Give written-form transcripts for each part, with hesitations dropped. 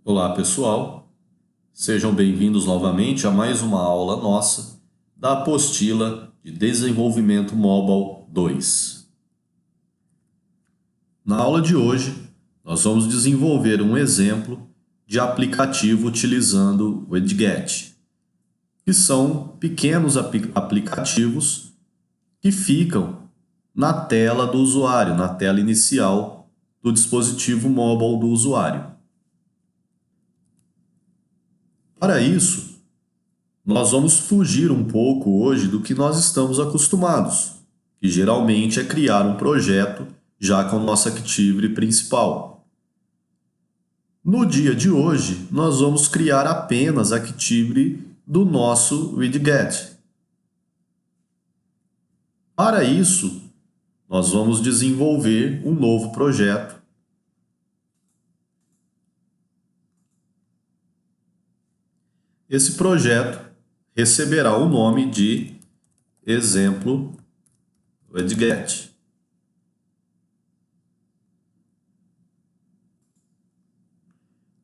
Olá, pessoal. Sejam bem-vindos novamente a mais uma aula nossa da apostila de Desenvolvimento Mobile 2. Na aula de hoje, nós vamos desenvolver um exemplo de aplicativo utilizando o Widget, que são pequenos aplicativos que ficam na tela do usuário, na tela inicial do dispositivo mobile do usuário. Para isso, nós vamos fugir um pouco hoje do que nós estamos acostumados, que geralmente é criar um projeto já com nossa Activity principal. No dia de hoje, nós vamos criar apenas a Activity do nosso widget. Para isso, nós vamos desenvolver um novo projeto. Esse projeto receberá o nome de exemplo widget.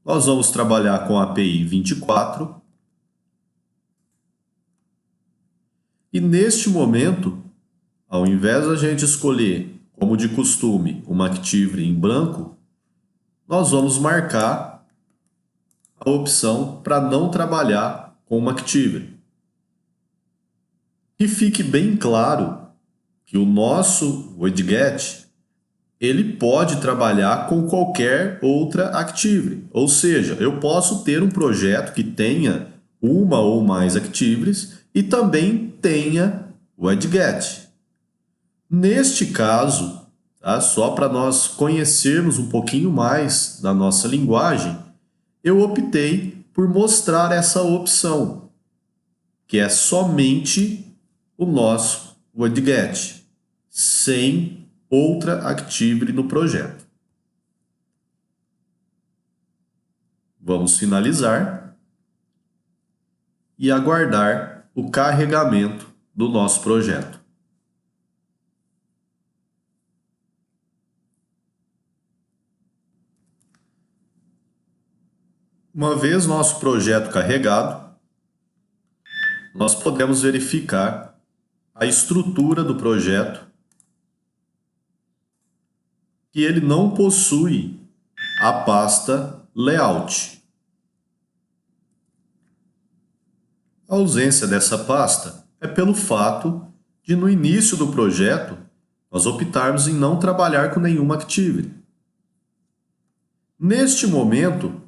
Nós vamos trabalhar com a API 24 e neste momento, ao invés de a gente escolher, como de costume, uma Activity em branco, nós vamos marcar a opção para não trabalhar com uma Activity. E fique bem claro que o nosso widget ele pode trabalhar com qualquer outra Activity. Ou seja, eu posso ter um projeto que tenha uma ou mais Activities e também tenha o widget. Neste caso, tá, só para nós conhecermos um pouquinho mais da nossa linguagem, eu optei por mostrar essa opção, que é somente o nosso widget, sem outra Activity no projeto. Vamos finalizar e aguardar o carregamento do nosso projeto. Uma vez nosso projeto carregado, nós podemos verificar a estrutura do projeto, que ele não possui a pasta Layout. A ausência dessa pasta é pelo fato de, no início do projeto, nós optarmos em não trabalhar com nenhuma Activity. Neste momento,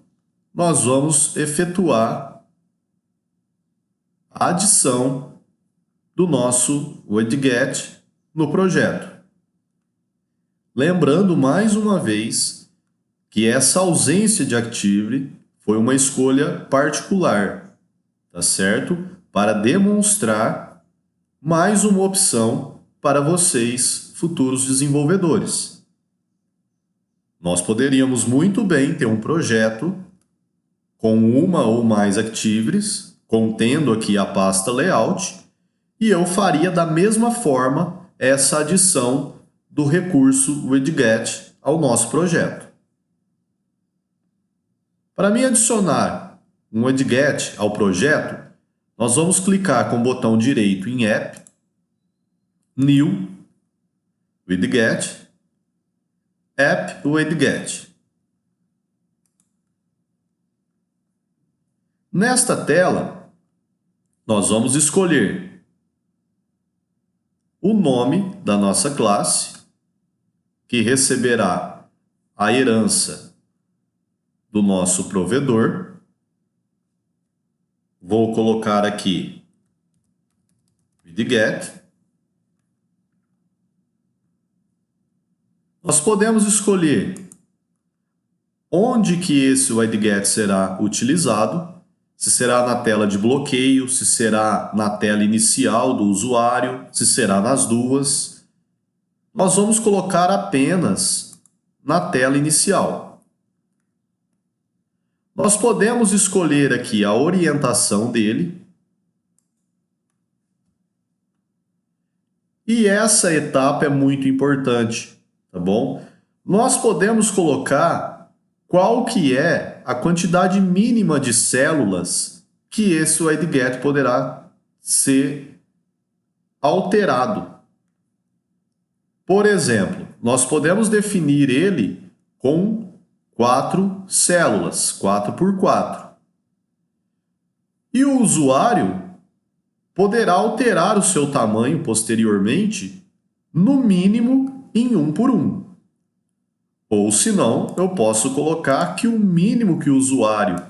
nós vamos efetuar a adição do nosso widget no projeto. Lembrando mais uma vez que essa ausência de Activity foi uma escolha particular, tá certo? Para demonstrar mais uma opção para vocês, futuros desenvolvedores. Nós poderíamos muito bem ter um projeto com uma ou mais Activities, contendo aqui a pasta Layout, e eu faria da mesma forma essa adição do recurso widget ao nosso projeto. Para me adicionar um widget ao projeto, nós vamos clicar com o botão direito em App, New, Widget, App Widget. Nesta tela, nós vamos escolher o nome da nossa classe, que receberá a herança do nosso provedor. Vou colocar aqui widget. Nós podemos escolher onde que esse widget será utilizado, se será na tela de bloqueio, se será na tela inicial do usuário, se será nas duas. Nós vamos colocar apenas na tela inicial. Nós podemos escolher aqui a orientação dele. E essa etapa é muito importante, tá bom? Nós podemos colocar qual que é a quantidade mínima de células que esse widget poderá ser alterado. Por exemplo, nós podemos definir ele com 4 células, 4 por 4. E o usuário poderá alterar o seu tamanho posteriormente, no mínimo em 1 por 1. Ou se não, eu posso colocar que o mínimo que o usuário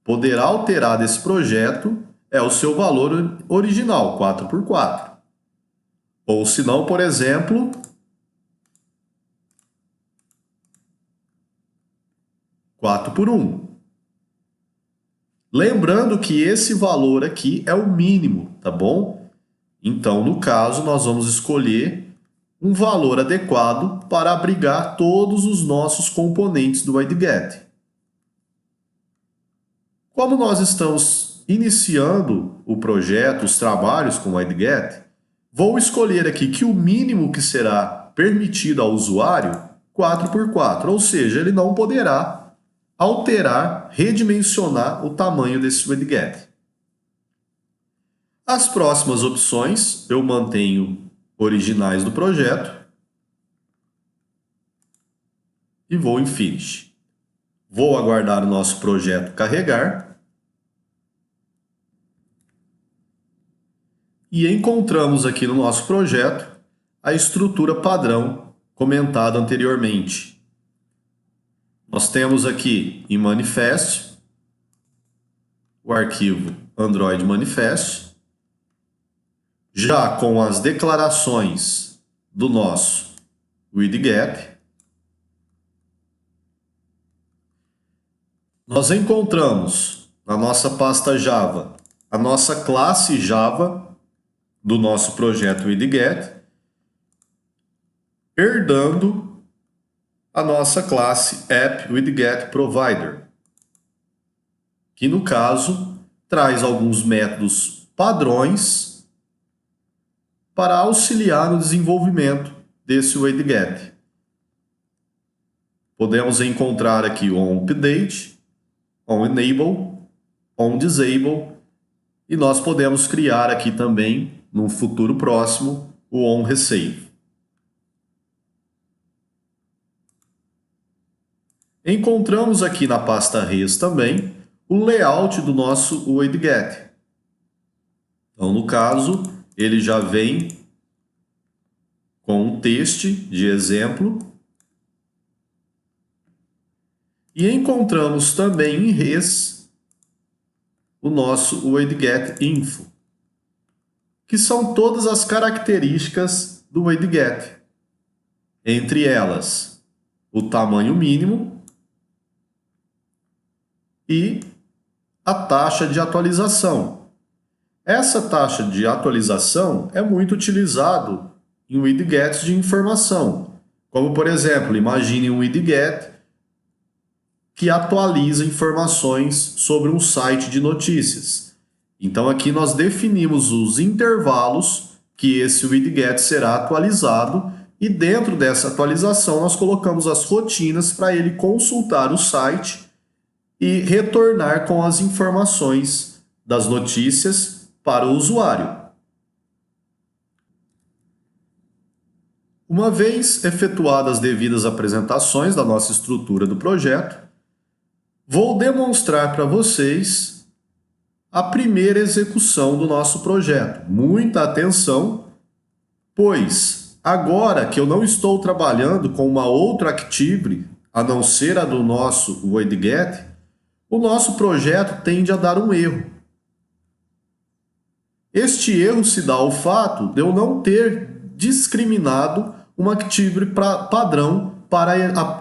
poderá alterar desse projeto é o seu valor original, 4 por 4. Ou se não, por exemplo, 4 por 1. Lembrando que esse valor aqui é o mínimo, tá bom? Então, no caso, nós vamos escolher um valor adequado para abrigar todos os nossos componentes do widget. Como nós estamos iniciando o projeto, os trabalhos com o widget, vou escolher aqui que o mínimo que será permitido ao usuário, 4 por 4, ou seja, ele não poderá alterar, redimensionar o tamanho desse widget. As próximas opções eu mantenho originais do projeto e vou em Finish. Vou aguardar o nosso projeto carregar. E encontramos aqui no nosso projeto a estrutura padrão comentada anteriormente. Nós temos aqui em Manifest o arquivo Android Manifest, já com as declarações do nosso widget. Nós encontramos na nossa pasta Java a nossa classe Java do nosso projeto widget, herdando a nossa classe AppWidgetProvider, que no caso traz alguns métodos padrões para auxiliar no desenvolvimento desse widget. Podemos encontrar aqui o onUpdate, onEnable, onDisable, e nós podemos criar aqui também, num futuro próximo, o onResave. Encontramos aqui na pasta Res também o layout do nosso widget. Então, no caso, ele já vem com um texto de exemplo. E encontramos também em Res o nosso widget info, que são todas as características do widget. Entre elas, o tamanho mínimo e a taxa de atualização. Essa taxa de atualização é muito utilizado em widgets de informação, como por exemplo, imagine um widget que atualiza informações sobre um site de notícias. Então aqui nós definimos os intervalos que esse widget será atualizado e dentro dessa atualização nós colocamos as rotinas para ele consultar o site e retornar com as informações das notícias para o usuário. Uma vez efetuadas as devidas apresentações da nossa estrutura do projeto, vou demonstrar para vocês a primeira execução do nosso projeto. Muita atenção, pois agora que eu não estou trabalhando com uma outra Activity, a não ser a do nosso widget, o nosso projeto tende a dar um erro. Este erro se dá ao fato de eu não ter discriminado uma Activity padrão para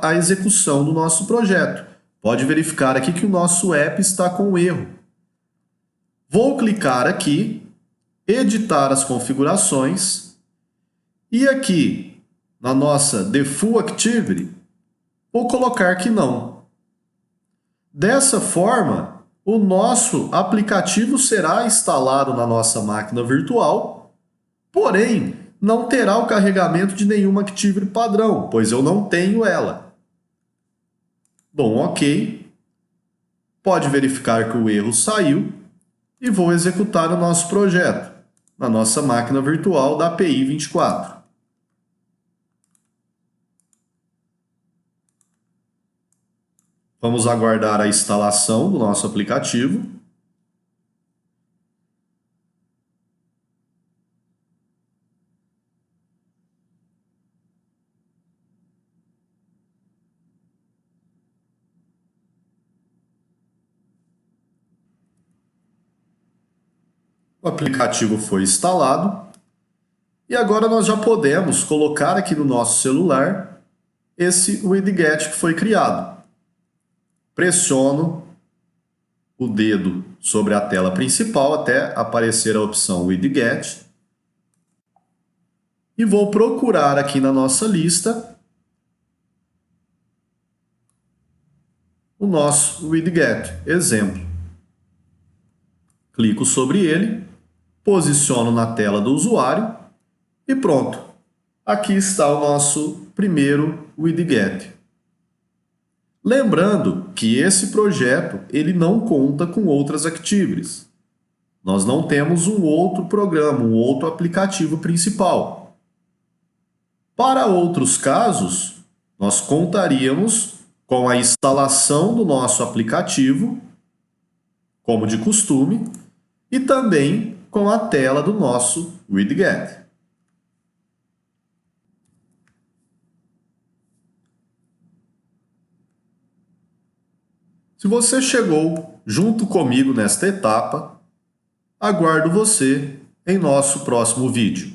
a execução do nosso projeto. Pode verificar aqui que o nosso app está com erro. Vou clicar aqui, editar as configurações e aqui na nossa Default Activity, vou colocar que não. Dessa forma, o nosso aplicativo será instalado na nossa máquina virtual, porém, não terá o carregamento de nenhuma Activity padrão, pois eu não tenho ela. dou um OK, pode verificar que o erro saiu e vou executar o nosso projeto na nossa máquina virtual da API 24. Vamos aguardar a instalação do nosso aplicativo. O aplicativo foi instalado e agora nós já podemos colocar aqui no nosso celular esse widget que foi criado. Pressiono o dedo sobre a tela principal até aparecer a opção widget e vou procurar aqui na nossa lista o nosso widget, exemplo. Clico sobre ele, posiciono na tela do usuário e pronto. Aqui está o nosso primeiro widget. Lembrando que esse projeto ele não conta com outras activities. Nós não temos um outro programa, um outro aplicativo principal. Para outros casos, nós contaríamos com a instalação do nosso aplicativo, como de costume, e também com a tela do nosso widget. Se você chegou junto comigo nesta etapa, aguardo você em nosso próximo vídeo.